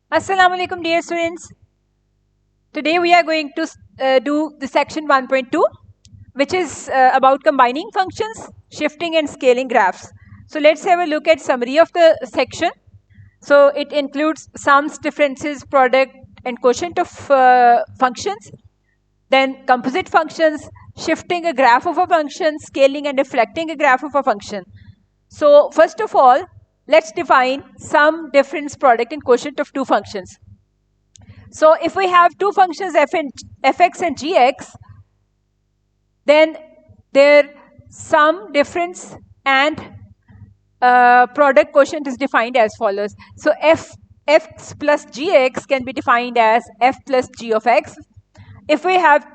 Assalamu alaikum dear students. Today we are going to do the section 1.2, which is about combining functions, shifting and scaling graphs. So let's have a look at summary of the section. So it includes sums, differences, product and quotient of functions, then composite functions, shifting a graph of a function, scaling and reflecting a graph of a function. So first of all, let's define sum, difference, product and quotient of two functions. So if we have two functions fx and gx, then their sum, difference and product quotient is defined as follows. So fx plus gx can be defined as f plus g of x. If we have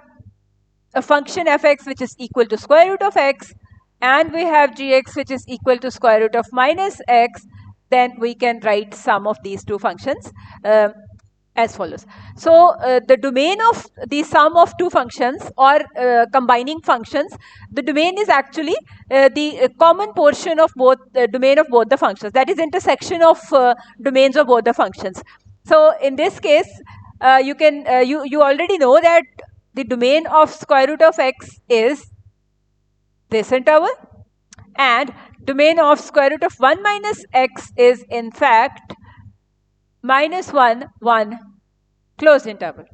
a function fx which is equal to square root of x and we have gx which is equal to square root of minus x, then we can write sum of these two functions as follows. So the domain of the sum of two functions or combining functions, the domain is actually the common portion of both the domain of both the functions, that is intersection of domains of both the functions. So in this case you already know that the domain of square root of x is this interval and domain of square root of 1 minus x is in fact minus 1, 1 closed interval,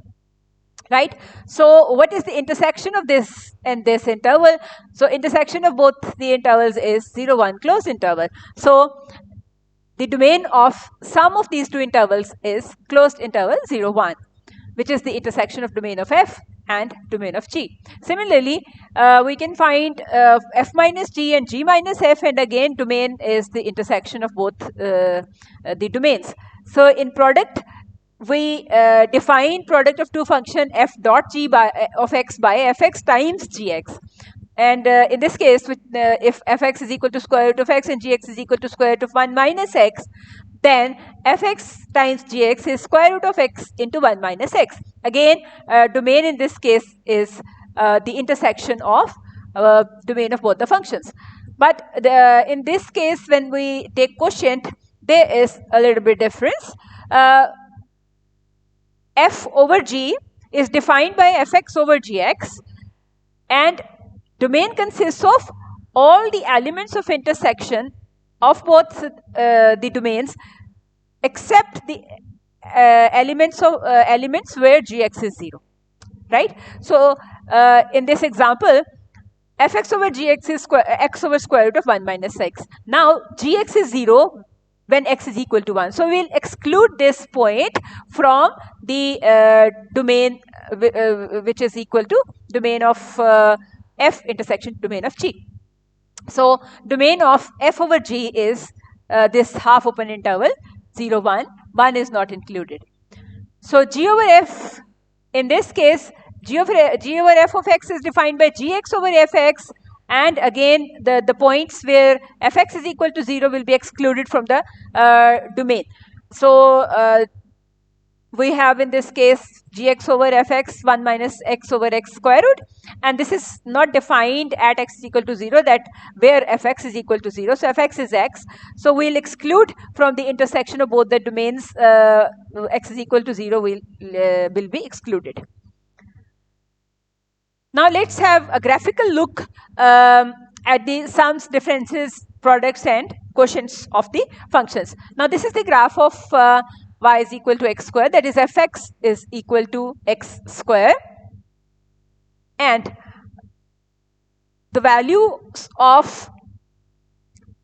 right? So what is the intersection of this and this interval? So intersection of both the intervals is 0, 1 closed interval. So the domain of sum of these two intervals is closed interval 0, 1, which is the intersection of domain of f and domain of g. Similarly, we can find f minus g and g minus f, and again domain is the intersection of both the domains. So in product, we define product of two function f dot g by of x by fx times gx. And in this case, if fx is equal to square root of x and gx is equal to square root of 1 minus x, then fx times gx is square root of x into 1 minus x. Again, domain in this case is the intersection of domain of both the functions. But in this case, when we take quotient, there is a little bit difference. F over g is defined by fx over gx, and domain consists of all the elements of intersection of both the domains except the elements where gx is 0, right? So in this example, fx over gx is x over square root of 1 minus x. Now gx is 0 when x is equal to 1. So we'll exclude this point from the domain which is equal to domain of f intersection domain of g. So domain of f over g is this half open interval 0, 1. 1 is not included. So g over f, in this case, g over f of x is defined by gx over fx, and again the points where fx is equal to 0 will be excluded from the domain. So we have in this case gx over fx 1 minus x over x square root, and this is not defined at x is equal to 0, that where fx is equal to 0. So fx is x, so we'll exclude from the intersection of both the domains x is equal to 0 will be excluded. Now let's have a graphical look at the sums, differences, products and quotients of the functions. Now this is the graph of y is equal to x square, that is fx is equal to x square, and the values of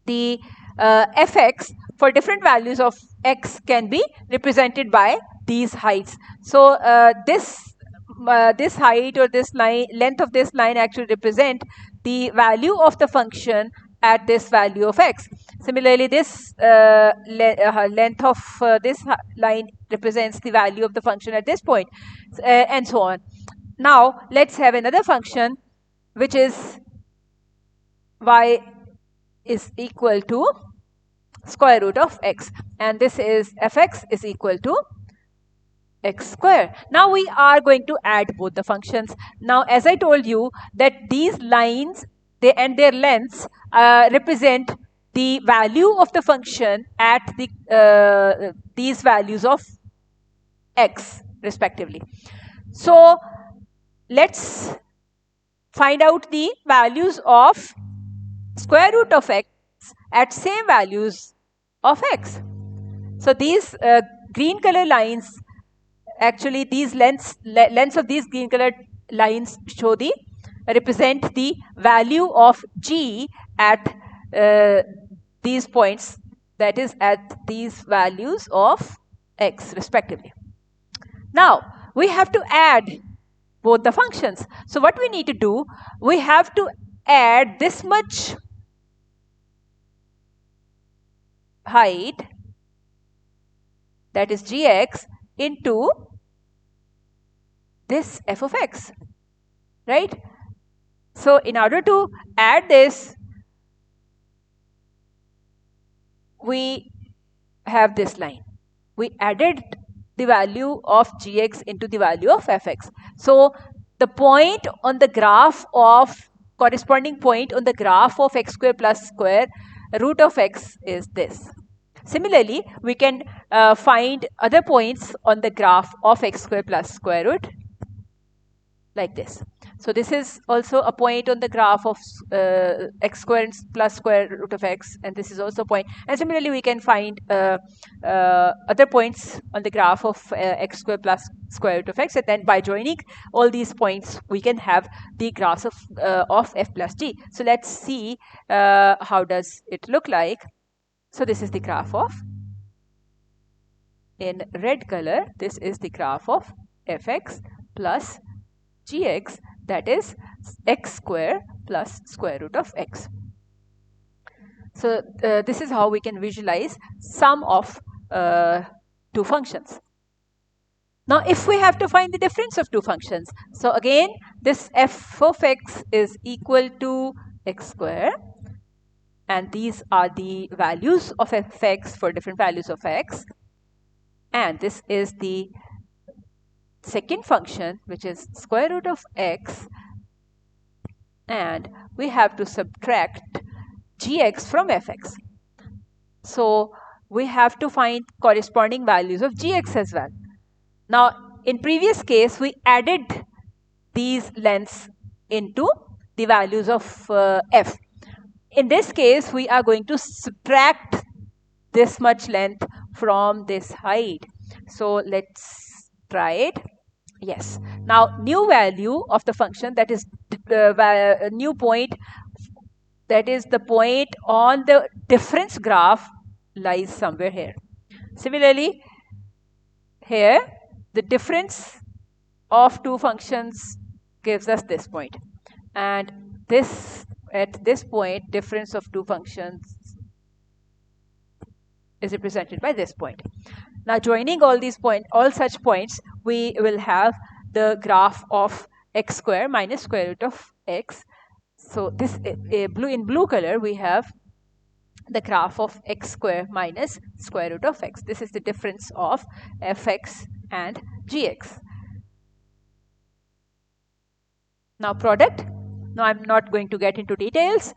the fx for different values of x can be represented by these heights. So this height or this line, length of this line actually represent the value of the function at this value of x. Similarly, this length of this line represents the value of the function at this point, and so on. Now let's have another function which is y is equal to square root of x, and this is fx is equal to x square. Now we are going to add both the functions. Now as I told you that these lines and their lengths represent the value of the function at the these values of x respectively. So let's find out the values of square root of x at same values of x. So these green color lines, actually these lengths of these green colored lines show the represent the value of g at these points, that is at these values of x respectively. Now we have to add both the functions. So what we need to do, we have to add this much height, that is gx, into this f of x, right? So in order to add this, we have this line. We added the value of gx into the value of fx. So the point on the graph of, corresponding point on the graph of x square plus square root of x is this. Similarly, we can find other points on the graph of x square plus square root like this. So this is also a point on the graph of x square plus square root of x, and this is also a point. And similarly, we can find other points on the graph of x square plus square root of x, and then by joining all these points, we can have the graph of f plus g. So let's see how does it look like. So this is the graph of, in red color, this is the graph of fx plus gx, that is x square plus square root of x. So this is how we can visualize sum of two functions. Now if we have to find the difference of two functions, so again this f of x is equal to x square, and these are the values of fx for different values of x, and this is the second function, which is square root of x, and we have to subtract gx from fx. So we have to find corresponding values of gx as well. Now in previous case, we added these lengths into the values of f. In this case, we are going to subtract this much length from this height. So let's try it. Yes. Now new value of the function, that is a new point, that is the point on the difference graph, lies somewhere here. Similarly, here the difference of two functions gives us this point, and this, at this point, difference of two functions is represented by this point. Now joining all these points, all such points, we will have the graph of x square minus square root of x. So this in blue color, we have the graph of x square minus square root of x. This is the difference of fx and gx. Now product. Now I'm not going to get into details.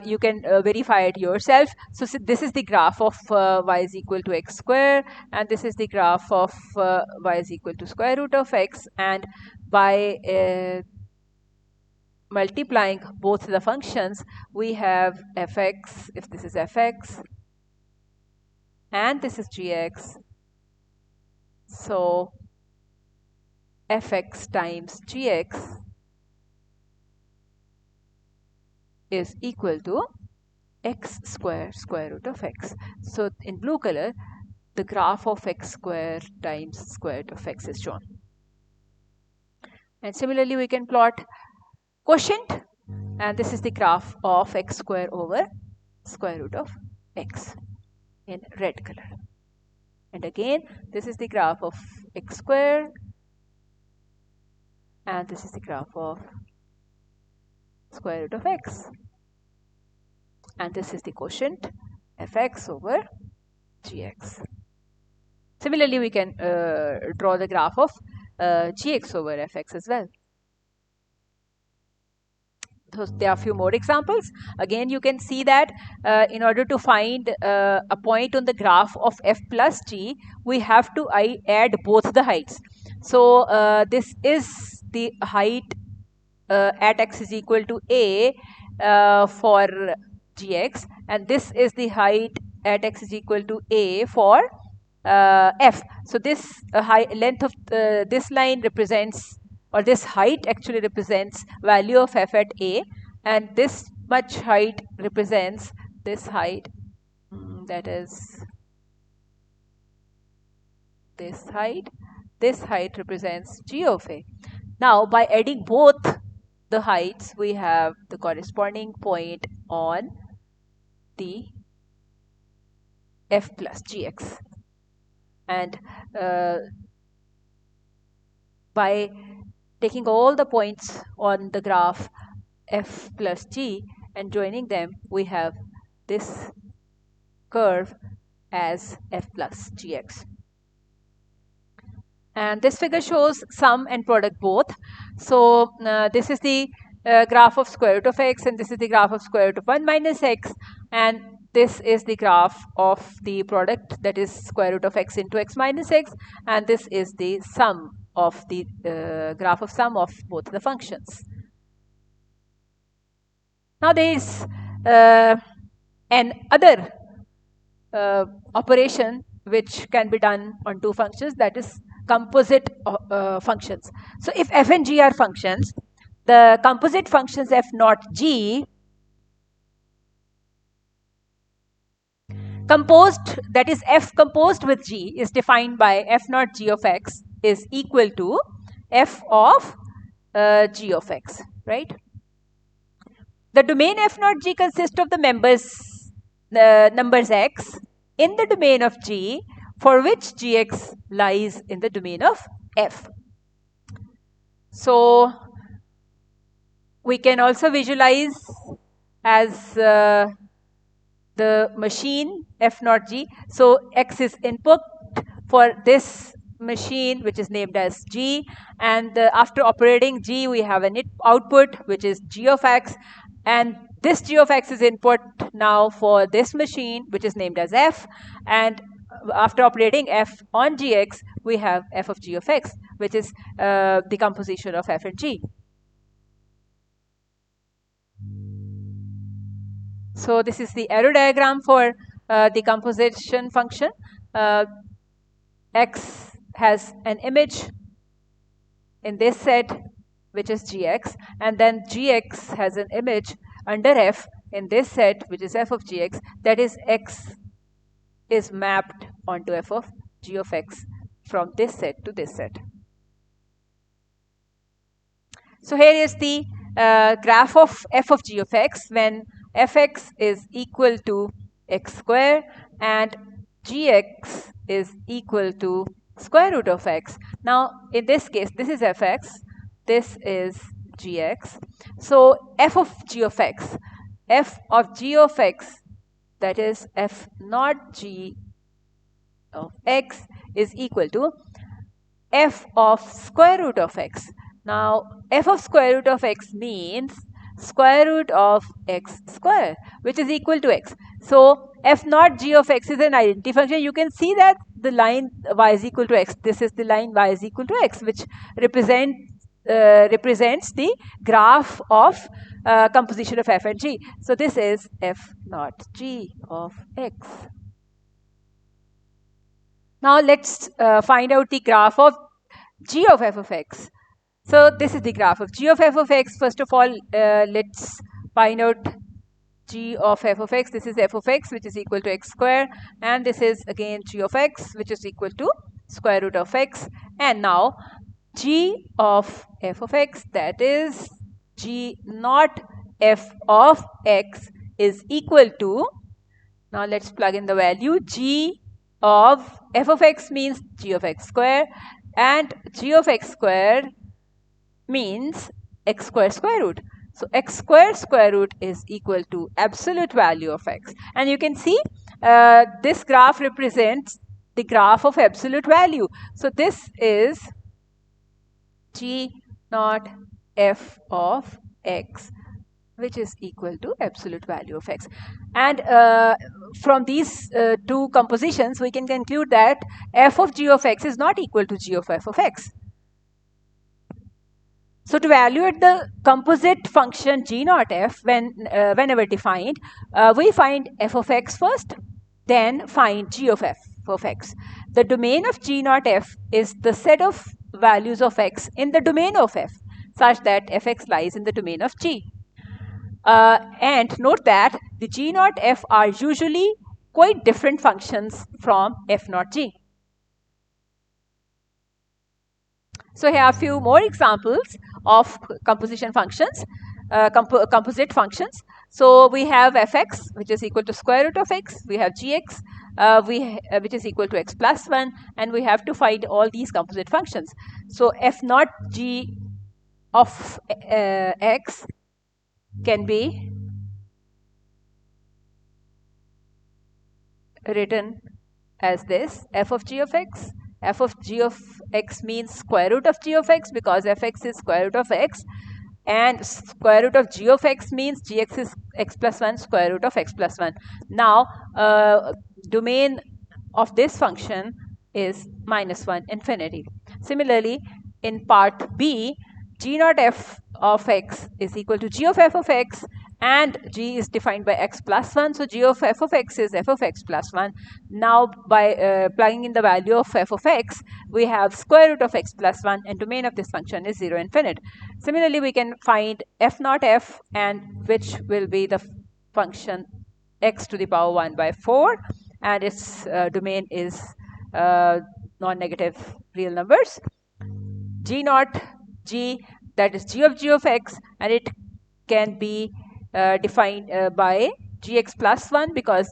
You can verify it yourself. So this is the graph of y is equal to x square, and this is the graph of y is equal to square root of x, and by multiplying both the functions, we have fx, if this is fx, and this is gx. So fx times gx is equal to x square square root of x. So in blue color, the graph of x square times square root of x is shown. And similarly, we can plot quotient, and this is the graph of x square over square root of x in red color. And again, this is the graph of x square, and this is the graph of square root of x, and this is the quotient fx over gx. Similarly, we can draw the graph of gx over fx as well. there are a few more examples. Again, you can see that in order to find a point on the graph of f plus g, we have to add both the heights. So this is the height at x is equal to a for gx, and this is the height at x is equal to a for f. So this length of this line represents, or this height actually represents value of f at a, and this much height represents this height, that is this height. This height represents g of a. Now by adding both the heights, we have the corresponding point on the f plus gx, and by taking all the points on the graph f plus g and joining them, we have this curve as f plus gx. And this figure shows sum and product both. So this is the graph of square root of x, and this is the graph of square root of 1 minus x, and this is the graph of the product, that is square root of x into x minus x, and this is the sum of the graph of sum of both the functions. Now there is an other operation which can be done on two functions, that is composite functions. So if f and g are functions, the composite functions f naught g composed, that is f composed with g, is defined by f naught g of x is equal to f of g of x, right? The domain f naught g consists of the numbers x in the domain of g, for which gx lies in the domain of f. So we can also visualize as the machine f naught g. So x is input for this machine, which is named as g, and after operating g, we have an output, which is g of x, and this g of x is input now for this machine, which is named as f, and after operating f on gx, we have f of g of x, which is the composition of f and g. So this is the arrow diagram for the composition function. X has an image in this set, which is gx, and then gx has an image under f in this set, which is f of gx, that is x is mapped onto f of g of x from this set to this set. So here is the graph of f of g of x when fx is equal to x square and gx is equal to square root of x. Now in this case, this is fx, this is gx. So f of g of x, that is f naught g of x, is equal to f of square root of x. Now f of square root of x means square root of x square, which is equal to x. So f naught g of x is an identity function. You can see that the line y is equal to x, this is the line y is equal to x, which represents the graph of composition of f and g. So this is f naught g of x. Now let's find out the graph of g of f of x. So this is the graph of g of f of x. First of all, let's find out g of f of x. This is f of x, which is equal to x square, and this is again g of x, which is equal to square root of x. And now g of f of x, that is g naught f of x, is equal to, now let's plug in the value, g of f of x means g of x square, and g of x square means x square square root. So x square square root is equal to absolute value of x. And you can see this graph represents the graph of absolute value. So this is g naught f of x which is equal to absolute value of x. And from these two compositions, we can conclude that f of g of x is not equal to g of f of x. So to evaluate the composite function g naught f whenever defined, we find f of x first, then find g of f of x. The domain of g naught f is the set of values of x in the domain of f, such that fx lies in the domain of g. And note that the g naught f are usually quite different functions from f naught g. So here are a few more examples of composition functions, composite functions. So we have fx, which is equal to square root of x. We have gx, which is equal to x plus 1. And we have to find all these composite functions. So f naught g of x can be written as this: f of g of x. F of g of x means square root of g of x, because fx is square root of x, and square root of g of x means gx is x plus 1 square root of x plus 1. Now domain of this function is -1 infinity. Similarly, in part B, g naught f of x is equal to g of f of x, and g is defined by x plus 1. So g of f of x is f of x plus 1. Now by plugging in the value of f of x, we have square root of x plus 1, and domain of this function is 0 infinite. Similarly, we can find f naught f, and which will be the function x to the power 1 by 4, and its domain is non-negative real numbers. G naught g, that is g of x, and it can be defined by gx plus 1, because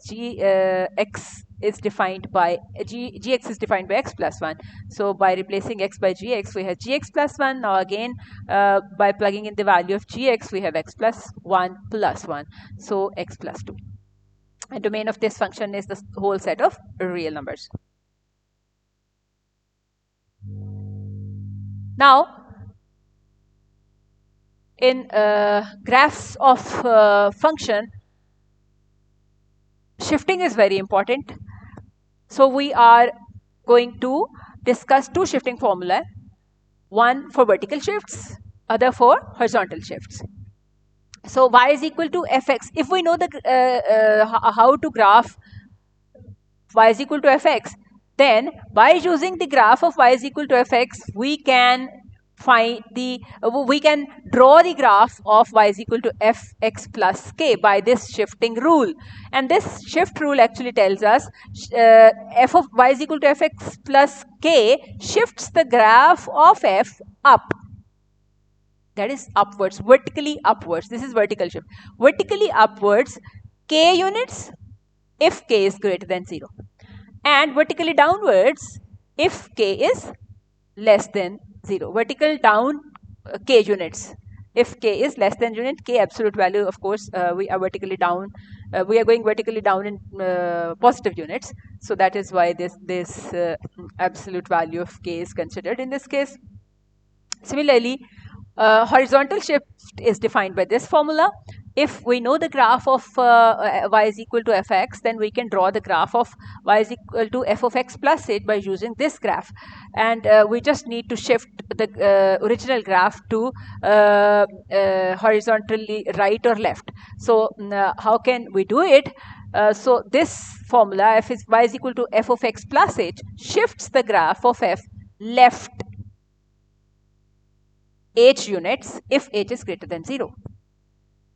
x is defined by gx is defined by x plus 1. So by replacing x by gx, we have gx plus 1. Now again, by plugging in the value of gx, we have x plus 1 plus 1. So x plus 2. And domain of this function is the whole set of real numbers. Now, in graphs of function, shifting is very important. So we are going to discuss two shifting formulae, one for vertical shifts, other for horizontal shifts. So y is equal to fx. If we know how to graph y is equal to fx, then by using the graph of y is equal to fx, we can draw the graph of y is equal to fx plus k by this shifting rule. And this shift rule actually tells us f of y is equal to fx plus k shifts the graph of f up. That is upwards, vertically upwards. This is vertical shift. Vertically upwards, k units if k is greater than 0. And vertically downwards if k is less than 0. Vertical down k units. If k is less than unit, k absolute value, of course, we are vertically down. We are going vertically down in positive units. So that is why this absolute value of k is considered in this case. Similarly, horizontal shift is defined by this formula. If we know the graph of y is equal to fx, then we can draw the graph of y is equal to f of x plus 8 by using this graph. And we just need to shift the original graph to horizontally right or left. So how can we do it? So this formula, f is y is equal to f of x plus 8, shifts the graph of f left h units if h is greater than 0,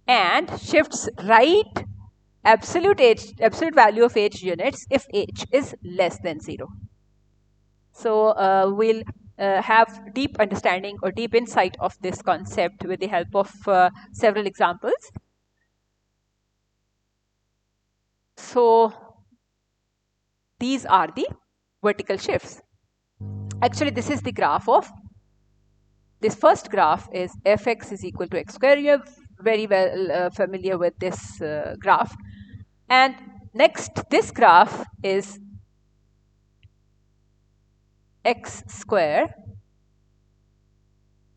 and shifts right absolute value of h units if h is less than 0. So we'll have deep understanding or deep insight of this concept with the help of several examples. So these are the vertical shifts. Actually, this is the graph of this first graph is fx is equal to x square. You are very well familiar with this graph. And next, this graph is x square.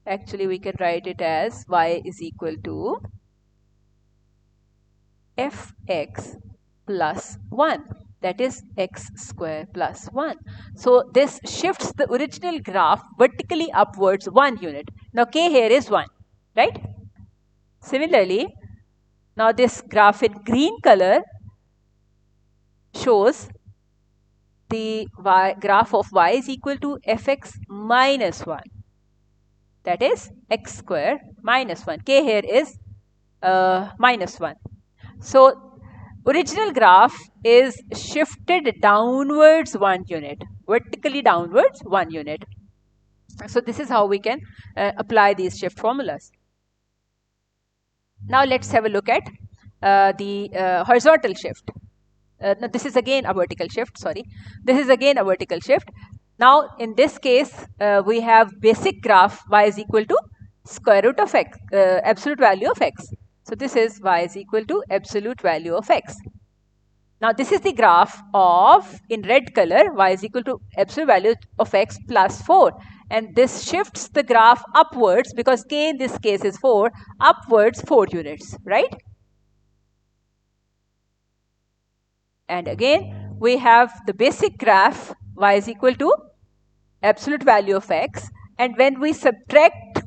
Actually, we can write it as y is equal to fx plus 1, that is x square plus 1. So this shifts the original graph vertically upwards 1 unit. Now k here is 1, right? Similarly, now this graph in green color shows the graph of y is equal to fx minus 1, that is x square minus 1. K here is minus 1. So original graph is shifted downwards 1 unit, vertically downwards 1 unit. So this is how we can apply these shift formulas. Now let's have a look at the horizontal shift. No, this is again a vertical shift, sorry. This is again a vertical shift. Now in this case, we have basic graph y is equal to square root of x, absolute value of x. So this is y is equal to absolute value of x. Now this is the graph of, in red color, y is equal to absolute value of x plus 4. And this shifts the graph upwards, because k in this case is 4, upwards 4 units, right? And again, we have the basic graph y is equal to absolute value of x. And when we subtract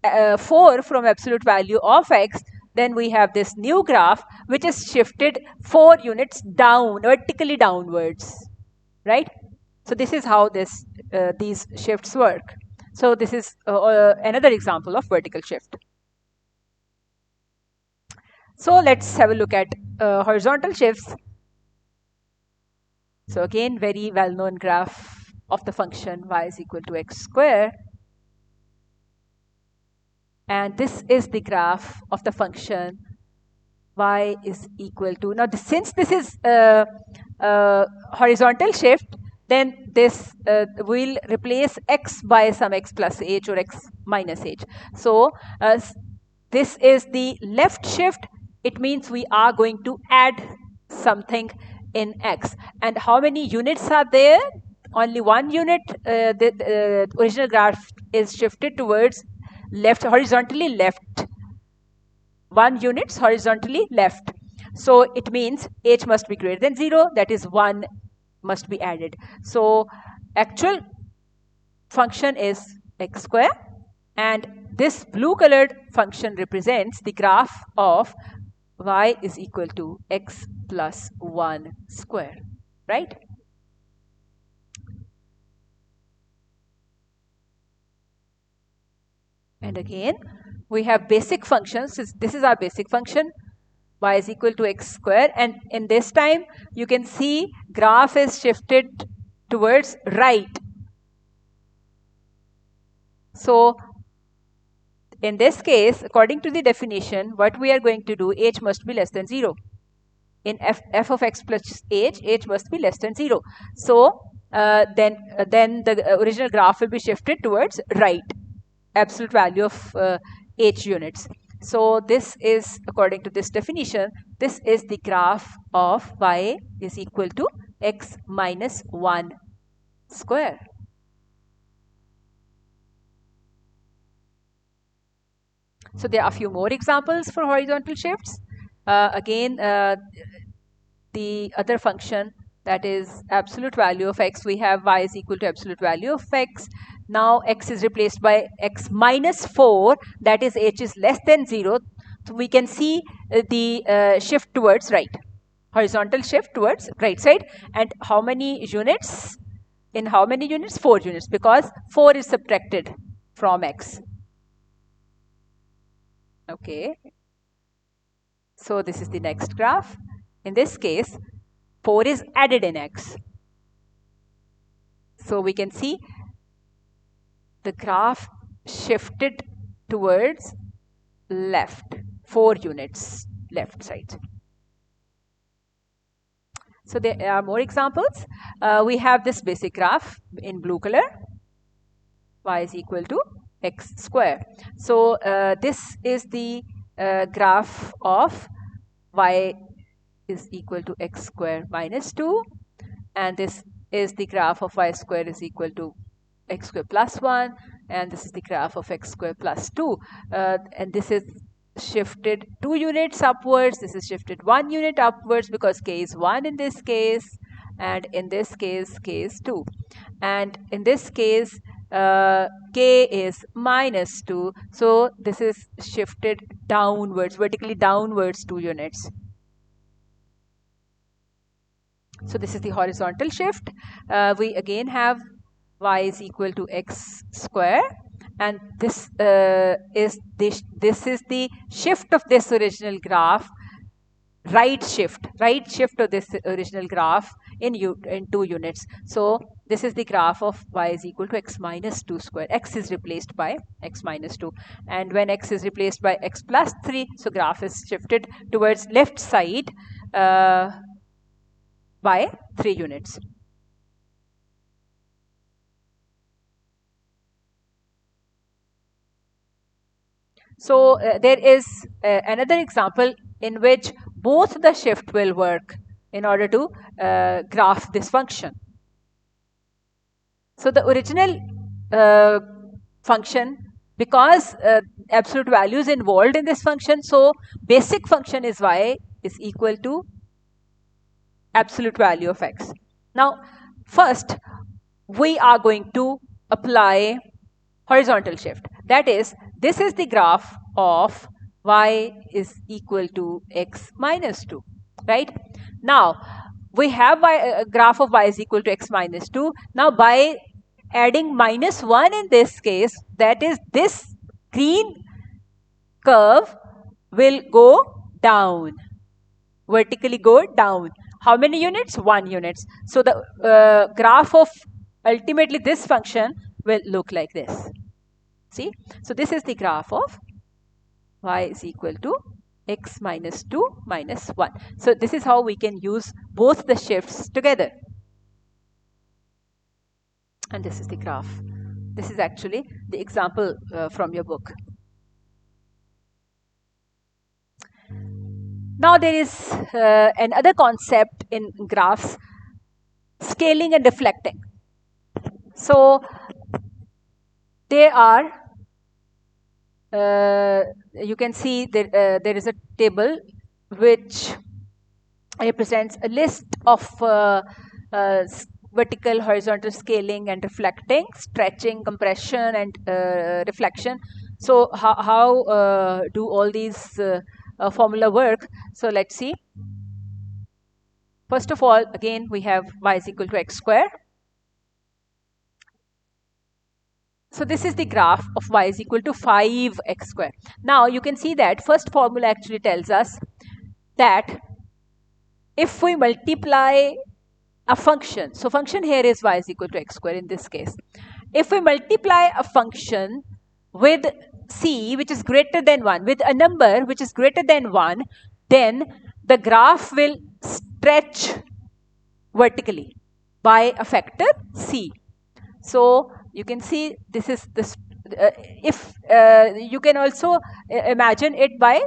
4 from absolute value of x, then we have this new graph which is shifted 4 units down, vertically downwards, right? So this is how this these shifts work. So this is another example of vertical shift. So let's have a look at horizontal shifts. So again, very well-known graph of the function y is equal to x square. And this is the graph of the function y is equal to, now since this is horizontal shift, then this will replace x by some x plus h or x minus h. So this is the left shift. It means we are going to add something in x. And how many units are there? Only 1 unit. The original graph is shifted towards left, horizontally left. 1 units horizontally left. So it means h must be greater than 0, that is 1 must be added. So actual function is x square, and this blue colored function represents the graph of y is equal to x plus 1 square, right? And again, we have basic functions. This is our basic function, y is equal to x square. And in this time, you can see graph is shifted towards right. So in this case, according to the definition, what we are going to do, h must be less than 0. In f of x plus h must be less than 0. So then the original graph will be shifted towards right, absolute value of h units. So this is, according to this definition, this is the graph of y is equal to x minus 1 square. So there are a few more examples for horizontal shifts. Again, the other function, that is absolute value of x, we have y is equal to absolute value of x. Now x is replaced by x minus 4, that is h is less than 0. So we can see the shift towards right, horizontal shift towards right side. And how many units? In how many units? 4 units, because 4 is subtracted from x. Okay. So this is the next graph. In this case, 4 is added in x. So we can see the graph shifted towards left, 4 units left side. So there are more examples. We have this basic graph in blue color, y is equal to x square. So this is the graph of y is equal to x square minus 2, and this is the graph of y square is equal to x square plus 1, and this is the graph of x square plus 2. And this is shifted 2 units upwards, this is shifted 1 unit upwards because k is 1 in this case, and in this case k is 2, and in this case k is minus 2, so this is shifted downwards, vertically downwards 2 units. So this is the horizontal shift. We again have y is equal to x square, and this is the shift of this original graph, right shift of this original graph in 2 units. So this is the graph of y is equal to x minus 2 square. X is replaced by x minus 2, and when x is replaced by x plus 3, so graph is shifted towards left side by 3 units. So there is another example in which both the shift will work in order to graph this function. So the original function, because absolute value is involved in this function, so basic function is y is equal to absolute value of x. Now, first, we are going to apply horizontal shift. That is, this is the graph of y is equal to x minus 2, right? Now, we have a graph of y is equal to x minus 2. Now, by adding minus 1 in this case, that is, this green curve will go down, vertically go down. How many units? 1 units. So the graph of ultimately this function will look like this. See? So this is the graph of y is equal to x minus 2 minus 1. So this is how we can use both the shifts together. And this is the graph. This is actually the example from your book. Now there is another concept in graphs, scaling and reflecting. So they are, you can see there is a table which represents a list of vertical, horizontal scaling and reflecting, stretching, compression and reflection. So how do all these formula work? So let's see. First of all, again, we have y is equal to x square. So this is the graph of y is equal to 5x square. Now you can see that first formula actually tells us that if we multiply a function, so function here is y is equal to x square in this case. If we multiply a function with c which is greater than 1, with a number which is greater than 1, then the graph will stretch vertically by a factor c. So you can see this is this. If you can also imagine it by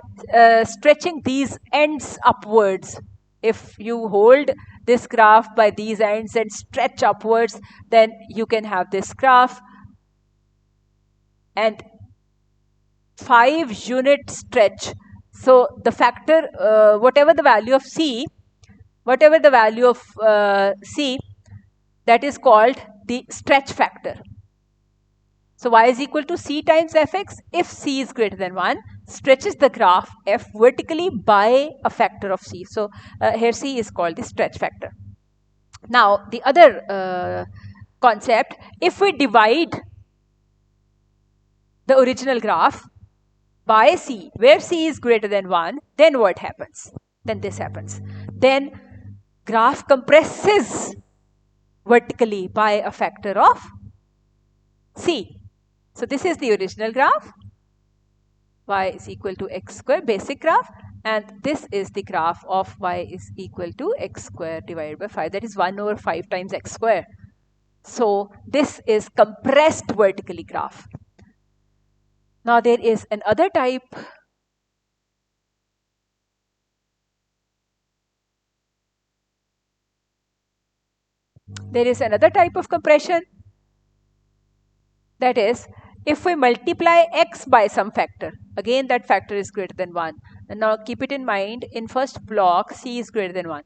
stretching these ends upwards. If you hold this graph by these ends and stretch upwards, then you can have this graph. And 5 unit stretch. So the factor, whatever the value of c, that is called the stretch factor. So y is equal to c times fx if c is greater than 1, stretches the graph f vertically by a factor of c. So here c is called the stretch factor. Now the other concept, if we divide the original graph by c, where c is greater than 1, then what happens? Then this happens. Then graph compresses vertically by a factor of c. So this is the original graph, y is equal to x square, basic graph, and this is the graph of y is equal to x square divided by 5, that is 1 over 5 times x square. So this is compressed vertically graph. Now there is another type . There is another type of compression, that is, if we multiply x by some factor, again that factor is greater than 1. And now keep it in mind, in first block, c is greater than 1.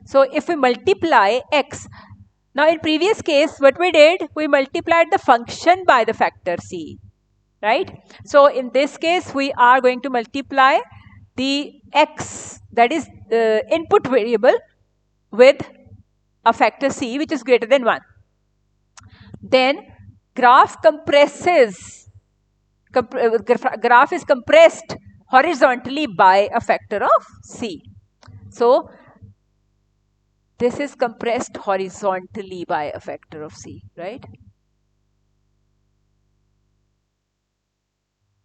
So if we multiply x, now in previous case, what we did, we multiplied the function by the factor c, right? So in this case, we are going to multiply the x, that is input variable, with a factor c which is greater than 1. Then graph compresses, graph is compressed horizontally by a factor of c. So this is compressed horizontally by a factor of c, right?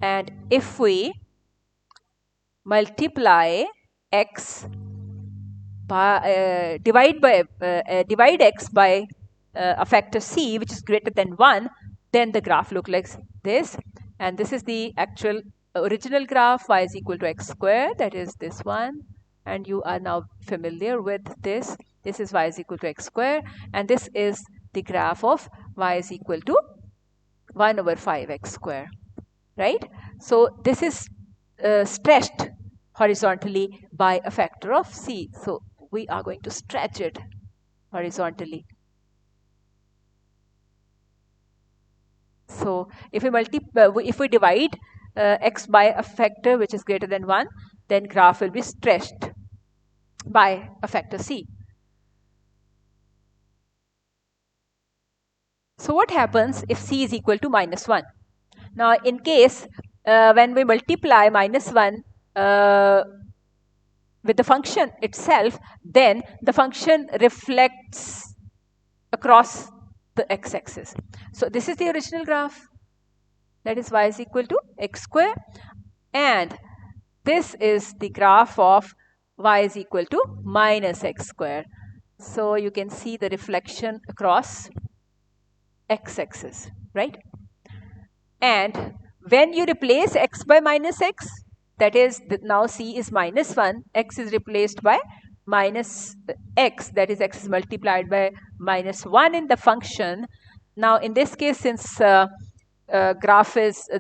And if we multiply x by divide x by a factor c which is greater than 1, then the graph looks like this. And this is the actual original graph, y is equal to x squared, that is this one. And you are now familiar with this. This is y is equal to x squared, and this is the graph of y is equal to 1 over 5x squared, right? So this is stretched horizontally by a factor of c. So we are going to stretch it horizontally. So if we divide x by a factor which is greater than 1, then graph will be stretched by a factor c. So what happens if c is equal to minus 1? Now in case when we multiply minus 1 with the function itself, then the function reflects across the x-axis. So this is the original graph, that is y is equal to x squared, and this is the graph of y is equal to minus x squared. So you can see the reflection across x-axis, right? And when you replace x by minus x, that is, now c is minus 1, x is replaced by minus x, that is, x is multiplied by minus 1 in the function. Now in this case, since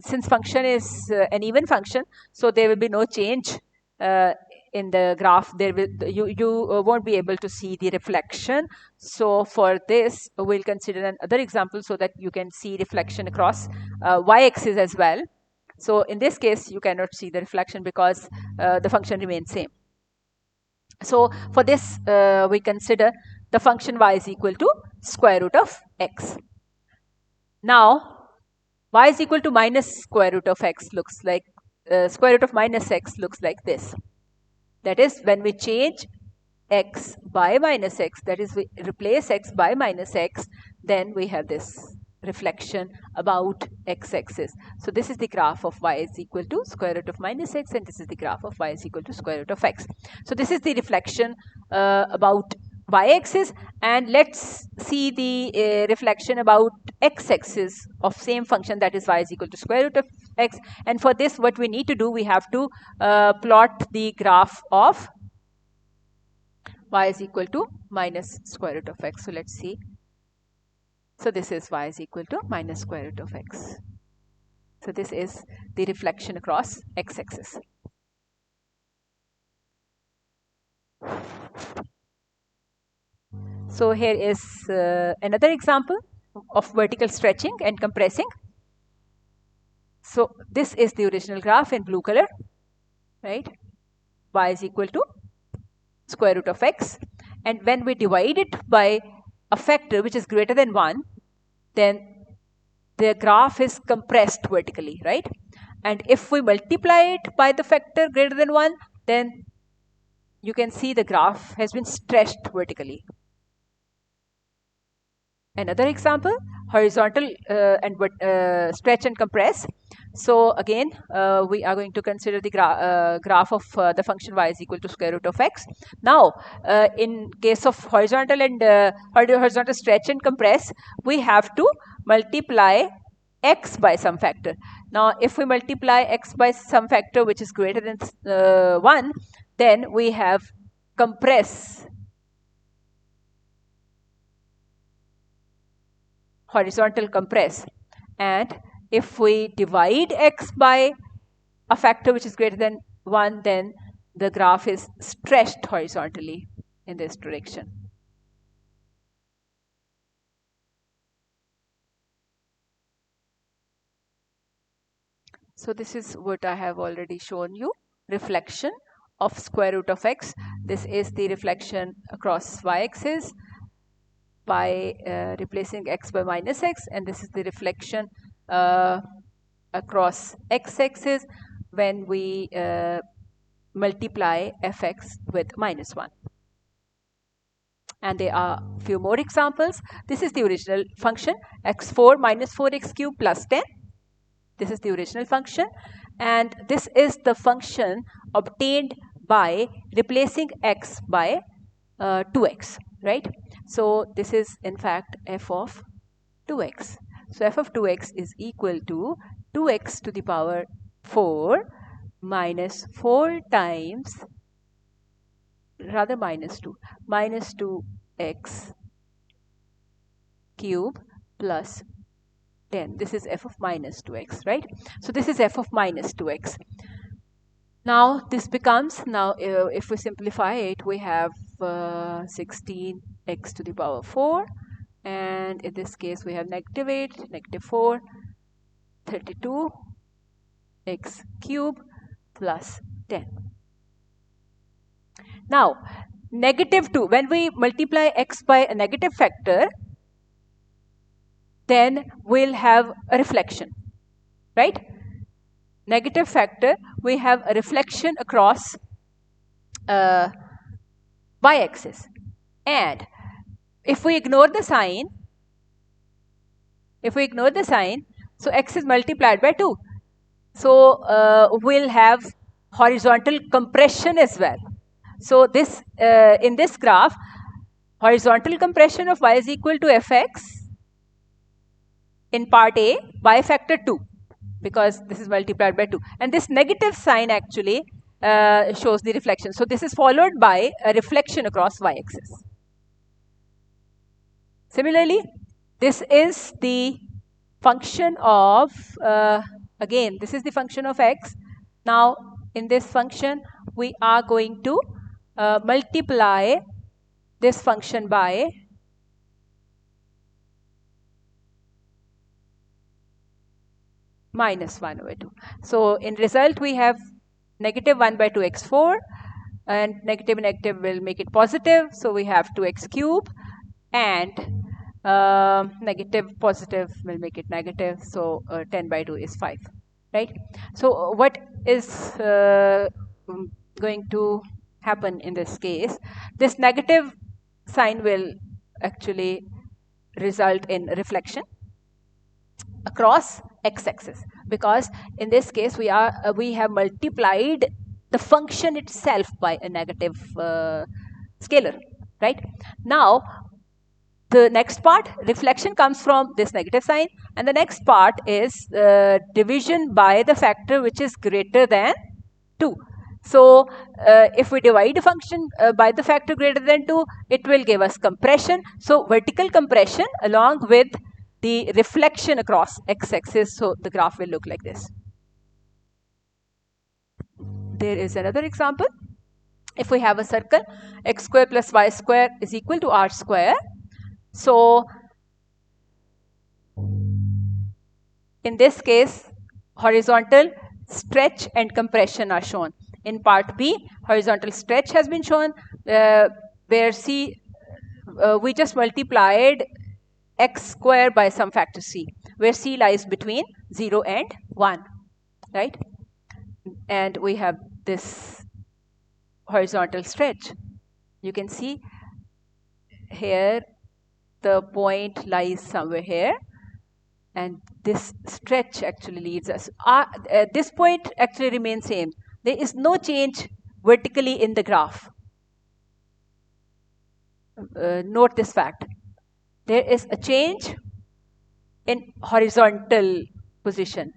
since function is an even function, so there will be no change in the graph. There will you won't be able to see the reflection. So for this, we'll consider another example so that you can see reflection across y-axis as well. So in this case, you cannot see the reflection because the function remains same. So for this, we consider the function y is equal to square root of x. Now, y is equal to minus square root of x looks like, square root of minus x looks like this. That is, when we change x by minus x, that is, we replace x by minus x, then we have this reflection about x-axis. So this is the graph of y is equal to square root of minus x, and this is the graph of y is equal to square root of x. So this is the reflection about y-axis, and let's see the reflection about x-axis of same function, that is y is equal to square root of x. And for this, what we need to do, we have to plot the graph of y is equal to minus square root of x. So let's see. So this is y is equal to minus square root of x. So this is the reflection across x-axis. So here is another example of vertical stretching and compressing. So this is the original graph in blue color, right? Y is equal to square root of x. And when we divide it by a factor which is greater than 1, then the graph is compressed vertically, right? And if we multiply it by the factor greater than 1, then you can see the graph has been stretched vertically. Another example, horizontal and stretch and compress. So again, we are going to consider the graph of the function y is equal to square root of x. Now, in case of horizontal and horizontal stretch and compress, we have to multiply x by some factor. Now, if we multiply x by some factor which is greater than 1, then we have compress, horizontal compress. And if we divide x by a factor which is greater than 1, then the graph is stretched horizontally in this direction. So this is what I have already shown you, reflection of square root of x. This is the reflection across y-axis by replacing x by minus x, and this is the reflection across x-axis when we multiply fx with minus 1. And there are a few more examples. This is the original function, x4 minus 4x cubed plus 10. This is the original function, and this is the function obtained by replacing x by 2x, right? So this is in fact f of 2x. So f of 2x is equal to 2x to the power 4 minus 4 times, rather minus 2x cube plus 10. This is f of minus 2x, right? So this is f of minus 2x. Now this becomes, if we simplify it, we have 16x to the power 4, and in this case we have negative 8, negative 4, 32x cube plus 10. Now negative 2, when we multiply x by a negative factor, then we'll have a reflection, right? Negative factor, we have a reflection across y-axis. And if we ignore the sign, so x is multiplied by 2. So we'll have horizontal compression as well. So this in this graph, horizontal compression of y is equal to fx in part A by factor 2, because this is multiplied by 2. And this negative sign actually shows the reflection. So this is followed by a reflection across y-axis. Similarly, this is the function of, again, this is the function of x. Now, in this function, we are going to multiply this function by minus 1 over 2. So in result, we have negative 1 by 2x4, and negative will make it positive. So we have 2x cube, and negative positive will make it negative. So 10 by 2 is 5, right? So what is going to happen in this case? This negative sign will actually result in reflection across x-axis, because in this case we have multiplied the function itself by a negative scalar, right? Now the next part, reflection, comes from this negative sign, and the next part is division by the factor which is greater than 2. So if we divide a function by the factor greater than 2, it will give us compression. So vertical compression along with the reflection across x-axis, so the graph will look like this. There is another example. If we have a circle, x square plus y square is equal to r square. So in this case, horizontal stretch and compression are shown. In part B, horizontal stretch has been shown, where C, we just multiplied x square by some factor c, where c lies between 0 and 1, right? And we have this horizontal stretch. You can see here the point lies somewhere here, and this stretch actually leads us. This point actually remains same. There is no change vertically in the graph. Note this fact. There is a change in horizontal position.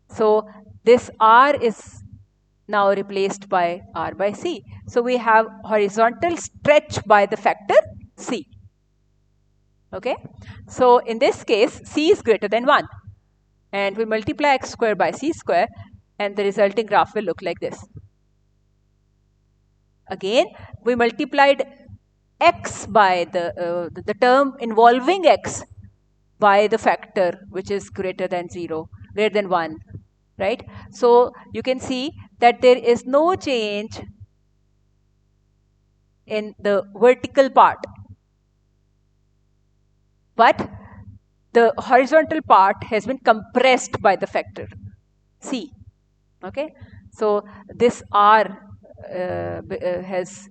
So this r is now replaced by r by c. So we have horizontal stretch by the factor c. Okay. So in this case, c is greater than 1. and we multiply x square by c square, and the resulting graph will look like this. Again, we multiplied x by the term involving x by the factor which is greater than 0, greater than 1, right? So you can see that there is no change in the vertical part, but the horizontal part has been compressed by the factor c. Okay, so this r has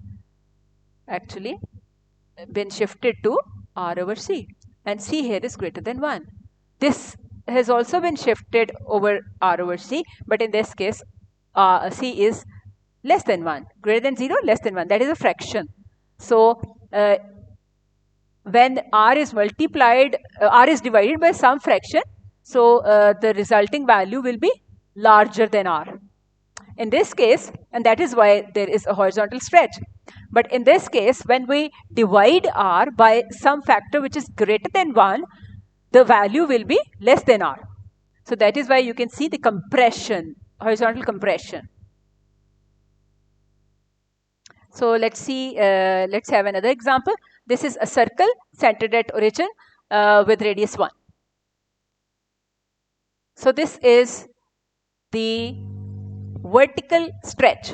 actually been shifted to r over c, and c here is greater than 1. This has also been shifted over r over c, but in this case c is less than 1, greater than 0, less than 1. That is a fraction. So when r is multiplied, r is divided by some fraction, so the resulting value will be larger than r. In this case, and that is why there is a horizontal stretch. But in this case, when we divide r by some factor which is greater than 1, the value will be less than r. So that is why you can see the compression, horizontal compression. So let's see, let's have another example. This is a circle centered at origin with radius 1. So this is the vertical stretch.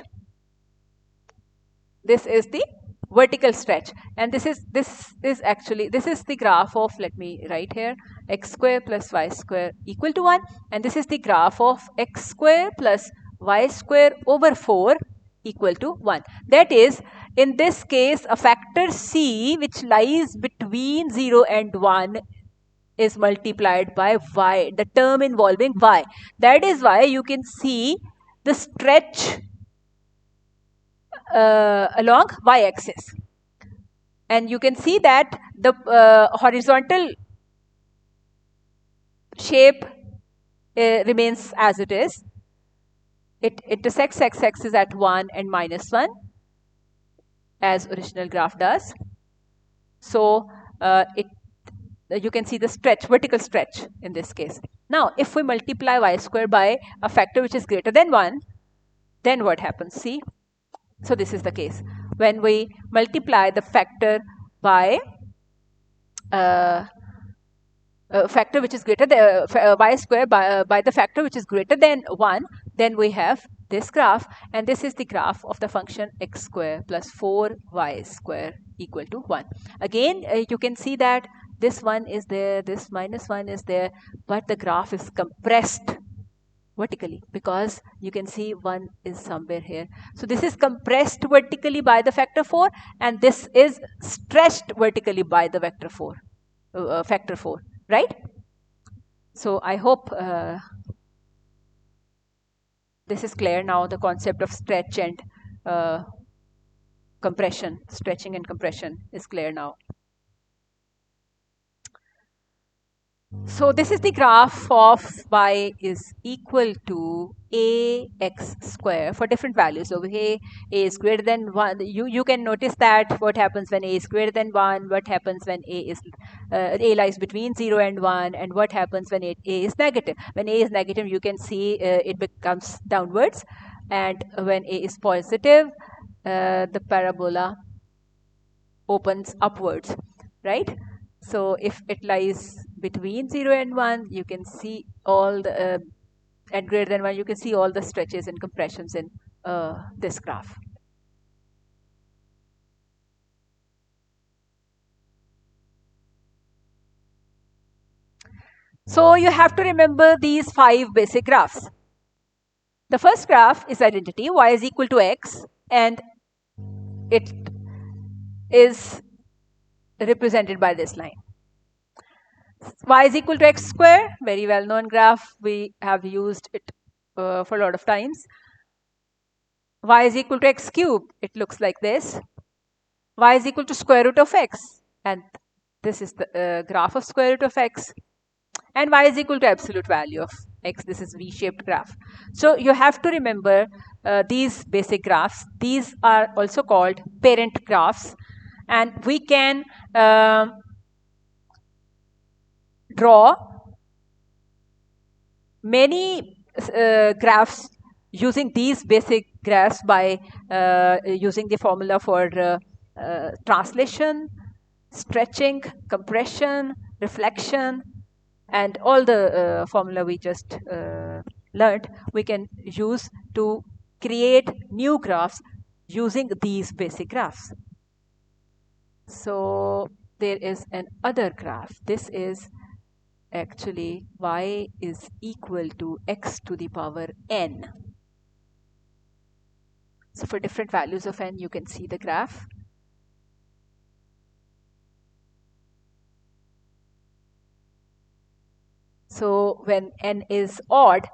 This is the vertical stretch, and this is the graph of, let me write here, x square plus y square equal to 1, and this is the graph of x square plus y square over 4 equal to 1. That is, in this case, a factor c which lies between 0 and 1 is multiplied by y, the term involving y. That is why you can see the stretch along y-axis, and you can see that the horizontal shape remains as it is. It intersects x-axis at 1 and -1 as original graph does. So you can see the stretch, vertical stretch in this case. Now, if we multiply y square by a factor which is greater than 1, then what happens? See, so this is the case. When we multiply the factor by factor which is greater than y square by the factor which is greater than 1, then we have this graph, and this is the graph of the function x square plus 4y square equal to 1. Again, you can see that this 1 is there, this -1 is there, but the graph is compressed vertically, because you can see 1 is somewhere here. So this is compressed vertically by the factor 4, and this is stretched vertically by the factor 4, right? So I hope this is clear now, the concept of stretch and compression, stretching and compression is clear now. So this is the graph of y is equal to ax square for different values. So a is greater than 1. You can notice that what happens when a is greater than 1, what happens when a lies between 0 and 1, and what happens when a is negative. When a is negative, you can see it becomes downwards, and when a is positive, the parabola opens upwards, right? So if it lies between 0 and 1, you can see all the, at greater than 1, you can see all the stretches and compressions in this graph. So you have to remember these 5 basic graphs. The first graph is identity, y is equal to x, and it is represented by this line. Y is equal to x square, very well known graph. We have used it for a lot of times. Y is equal to x cubed. It looks like this. Y is equal to square root of x, and this is the graph of square root of x. And y is equal to absolute value of x. This is V-shaped graph. So you have to remember these basic graphs. These are also called parent graphs, and we can draw many graphs using these basic graphs by using the formula for translation, stretching, compression, reflection, and all the formula we just learned, we can use to create new graphs using these basic graphs. So there is an other graph. This is actually y is equal to x to the power n. So for different values of n, you can see the graph. So when n is odd,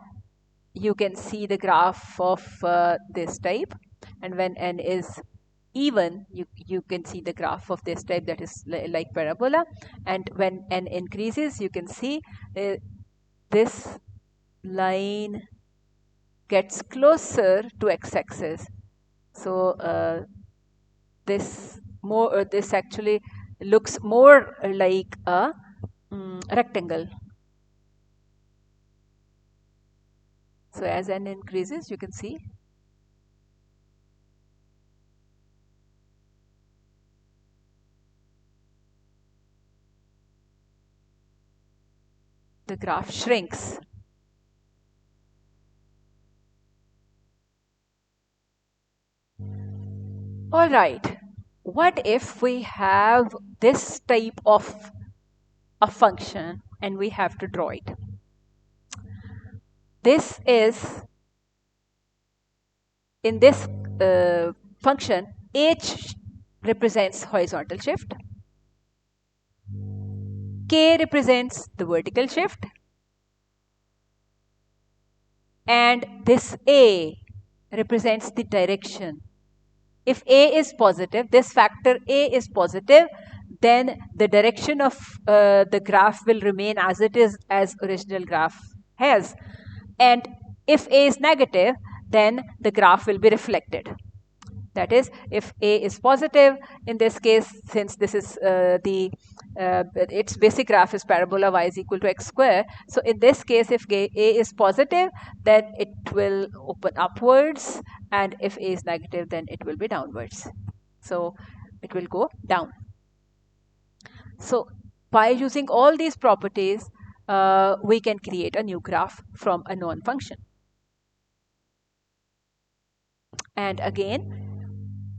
you can see the graph of this type. And when n is even, you can see the graph of this type, that is like parabola. And when n increases, you can see this line gets closer to x-axis. So this actually looks more like a rectangle. So as n increases, you can see the graph shrinks. All right, what if we have this type of a function and we have to draw it? This is, in this function, h represents horizontal shift, k represents the vertical shift, and this a represents the direction. If a is positive, this factor a is positive, then the direction of the graph will remain as it is, as original graph has. And if a is negative, then the graph will be reflected. That is, if a is positive, in this case, since this is its basic graph is parabola y is equal to x square. So in this case, if a is positive, then it will open upwards, and if a is negative, then it will be downwards. So it will go down. So by using all these properties, we can create a new graph from a known function. And again,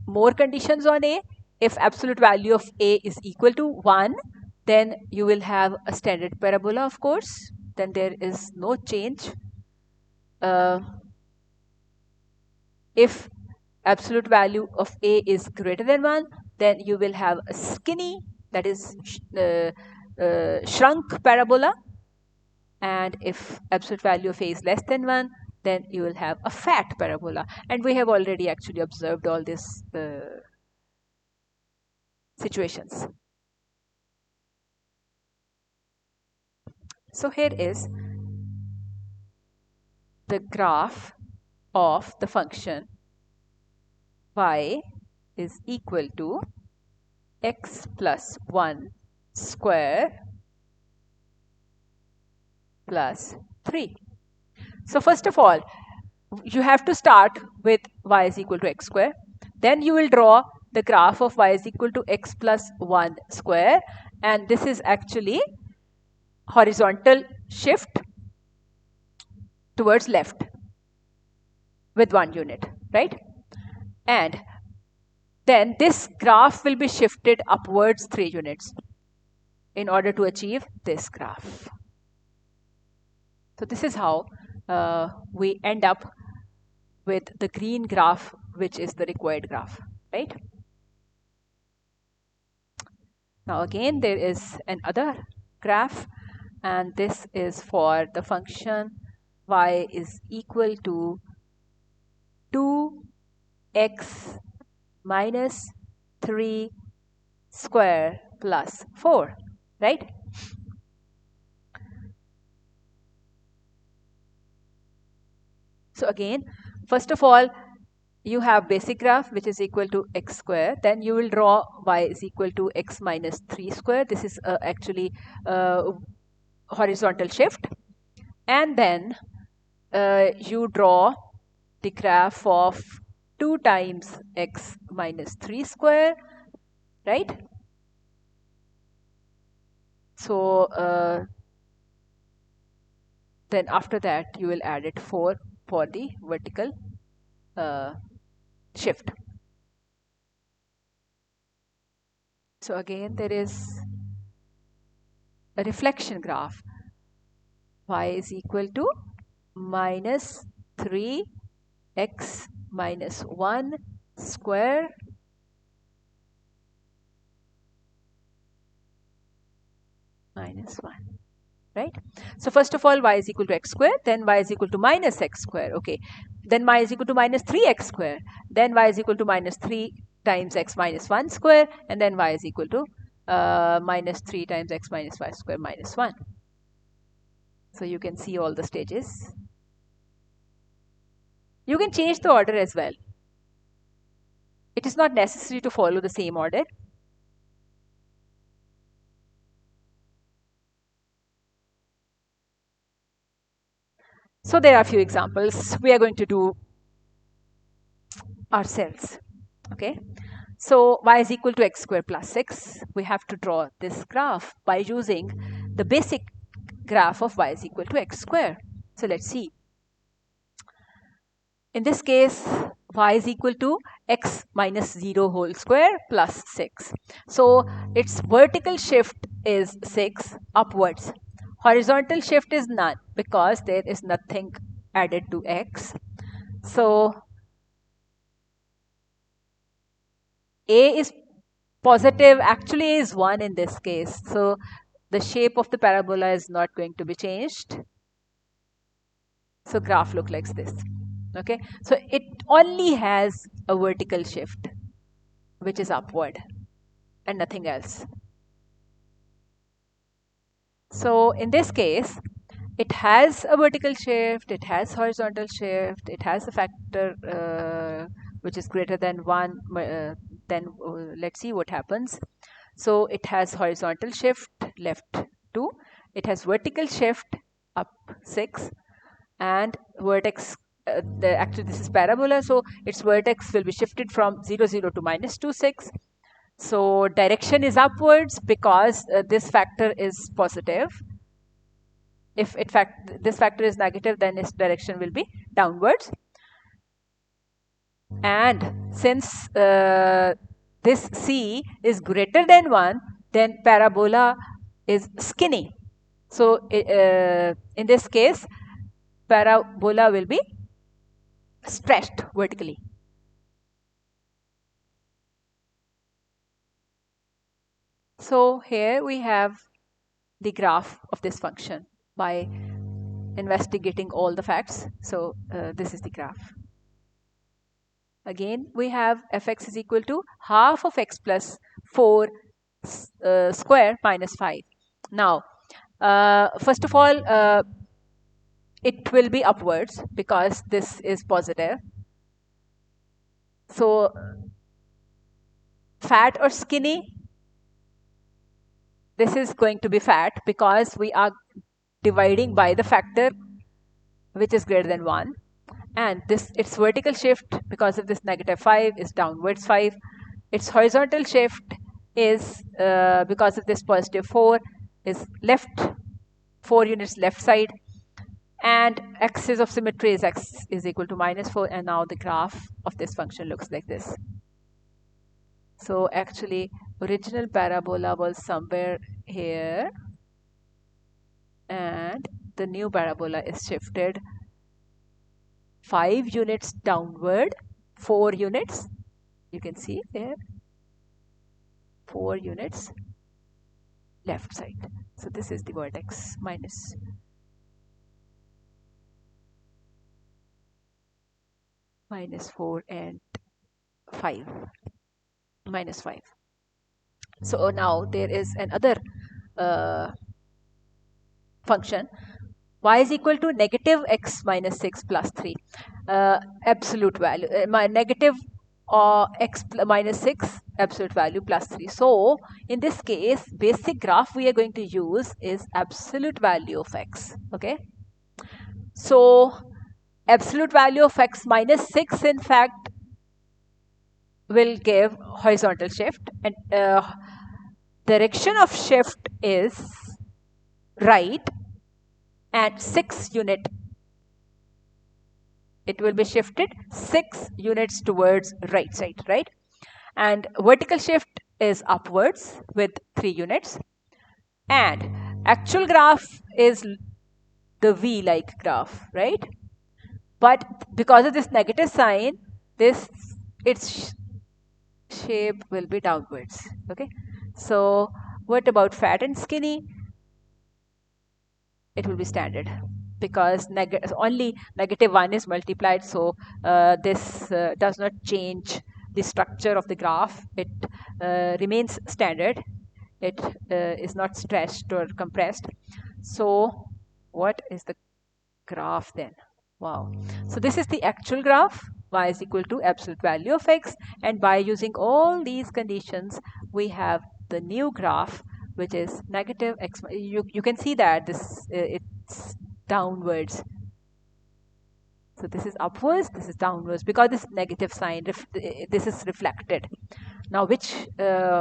more conditions on a. If absolute value of a is equal to 1, then you will have a standard parabola, of course. Then there is no change. If absolute value of a is greater than 1, then you will have a skinny, that is shrunk parabola. And if absolute value of a is less than 1, then you will have a fat parabola. And we have already actually observed all these situations. So here is the graph of the function y is equal to x plus 1 square plus 3. So first of all, you have to start with y is equal to x square. Then you will draw the graph of y is equal to x plus 1 square. And this is actually horizontal shift towards left with 1 unit, right? And then this graph will be shifted upwards 3 units in order to achieve this graph. So this is how we end up with the green graph, which is the required graph, right? Now again, there is another graph, and this is for the function y is equal to 2x minus 3 square plus 4, right? So again, first of all, you have basic graph, which is equal to x square. Then you will draw y is equal to x minus 3 square. This is actually horizontal shift. And then you draw the graph of 2 times x minus 3 square, right? So then after that you will add it 4 for the vertical shift. So again there is a reflection graph. Y is equal to minus 3x minus 1 square minus 1, right? So first of all, y is equal to x square, then y is equal to minus x square, okay. Then y is equal to minus 3x square, then y is equal to minus 3 times x minus 1 square, and then y is equal to minus 3 times x minus y square minus 1. So you can see all the stages. You can change the order as well. It is not necessary to follow the same order. So there are a few examples we are going to do ourselves, okay. So y is equal to x square plus 6. We have to draw this graph by using the basic graph of y is equal to x square. So let's see. In this case, y is equal to x minus 0 whole square plus 6. So its vertical shift is 6 upwards. Horizontal shift is none because there is nothing added to x. So a is positive, actually a is 1 in this case. So the shape of the parabola is not going to be changed. So graph looks like this. Okay, so it only has a vertical shift, which is upward, and nothing else. So in this case, it has a vertical shift, it has horizontal shift, it has a factor which is greater than 1. Then let's see what happens. So it has horizontal shift left 2, it has vertical shift up 6, and vertex actually this is parabola, so its vertex will be shifted from 0 0 to minus 2 6. So direction is upwards because this factor is positive. If this factor is negative, then its direction will be downwards. And since this c is greater than 1, then parabola is skinny. So in this case, parabola will be stretched vertically. So here we have the graph of this function by investigating all the facts. So this is the graph. Again, we have fx is equal to half of x plus 4 square minus 5. Now, first of all, it will be upwards because this is positive. So, fat or skinny? This is going to be fat because we are dividing by the factor which is greater than 1. And this its vertical shift because of this negative 5 is downwards 5. Its horizontal shift is because of this positive 4 is left 4 units left side, and axis of symmetry is x is equal to minus 4, and now the graph of this function looks like this. So actually original parabola was somewhere here, and the new parabola is shifted 5 units downward, 4 units, you can see there, 4 units left side. So this is the vertex minus minus 4 and 5, minus 5. So now there is another function, y is equal to negative x minus 6 plus 3. Absolute value, my negative x minus 6 absolute value plus 3. So in this case, basic graph we are going to use is absolute value of x. Okay. So absolute value of x minus 6 in fact will give horizontal shift, and direction of shift is right at 6 unit. It will be shifted 6 units towards right side, right? And vertical shift is upwards with 3 units. And actual graph is the V-like graph, right? But because of this negative sign, its shape will be downwards. Okay. So what about fat and skinny? It will be standard because only -1 is multiplied. So this does not change the structure of the graph. It remains standard. It is not stretched or compressed. So what is the graph then? Wow. So this is the actual graph. Y is equal to absolute value of x. And by using all these conditions, we have the new graph, which is negative x. You can see that it's downwards. So this is upwards, this is downwards, because this negative sign, this is reflected. Now, which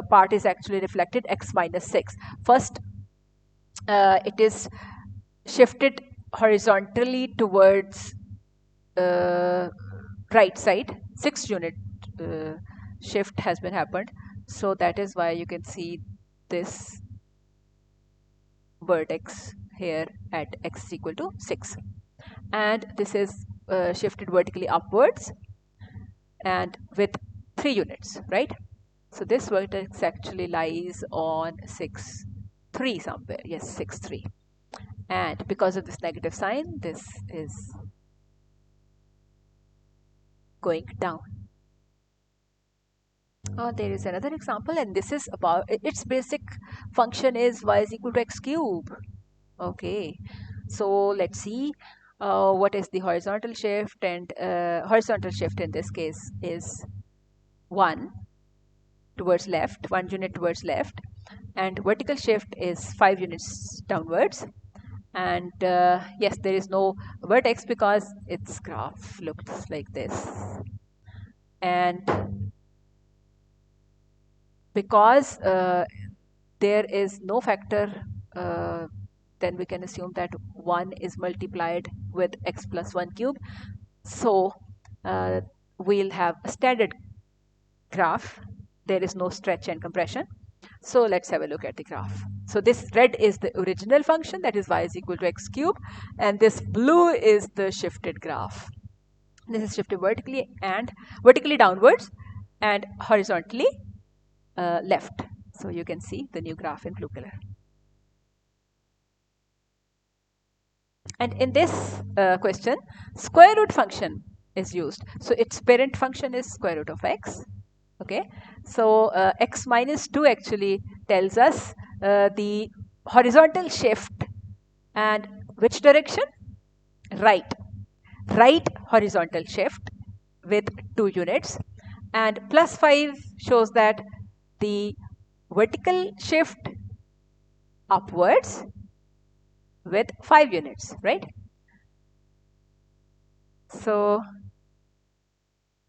part is actually reflected? X minus 6. First, it is shifted horizontally towards right side. 6 unit shift has been happened. So that is why you can see this vertex here at x is equal to 6. And this is shifted vertically upwards and with 3 units, right? So this vertex actually lies on 6, 3 somewhere. Yes, 6, 3. And because of this negative sign, this is going down. There is another example, and this is about its basic function is y is equal to x cube. Okay, so let's see what is the horizontal shift, and horizontal shift in this case is 1 towards left, 1 unit towards left, and vertical shift is 5 units downwards. And yes, there is no vertex because its graph looks like this. And because there is no factor, then we can assume that 1 is multiplied with x plus 1 cube. So we'll have a standard graph. There is no stretch and compression. So let's have a look at the graph. So this red is the original function, that is y is equal to x cube, and this blue is the shifted graph. This is shifted vertically downwards and horizontally left. So you can see the new graph in blue color. And in this question, square root function is used. So its parent function is square root of x. Okay, so x minus 2 actually tells us the horizontal shift, and which direction? Right horizontal shift with 2 units, and plus 5 shows that the vertical shift upwards with 5 units, right? So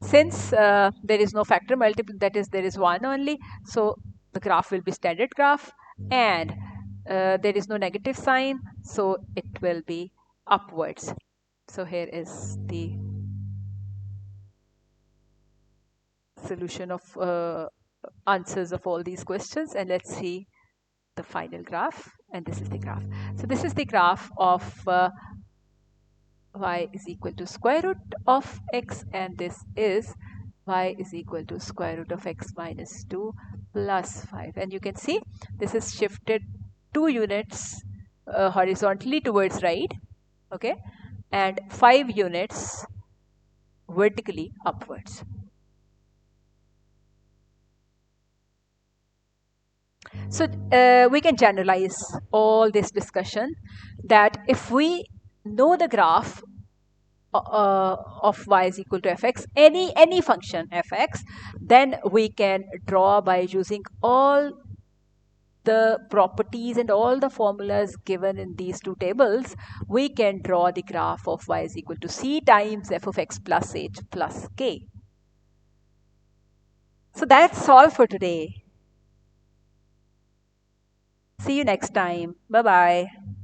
since there is no factor multiple, that is there is 1 only, so the graph will be standard graph, and there is no negative sign, so it will be upwards. So here is the solution of answers of all these questions, and let's see the final graph. And this is the graph. So this is the graph of y is equal to square root of x, and this is y is equal to square root of x minus 2 plus 5. And you can see this is shifted 2 units horizontally towards right, okay, and 5 units vertically upwards. So we can generalize all this discussion that if we know the graph of y is equal to fx, any function fx, then we can draw by using all the properties and all the formulas given in these two tables, we can draw the graph of y is equal to c times f of x plus h plus k. So that's all for today. See you next time. Bye-bye.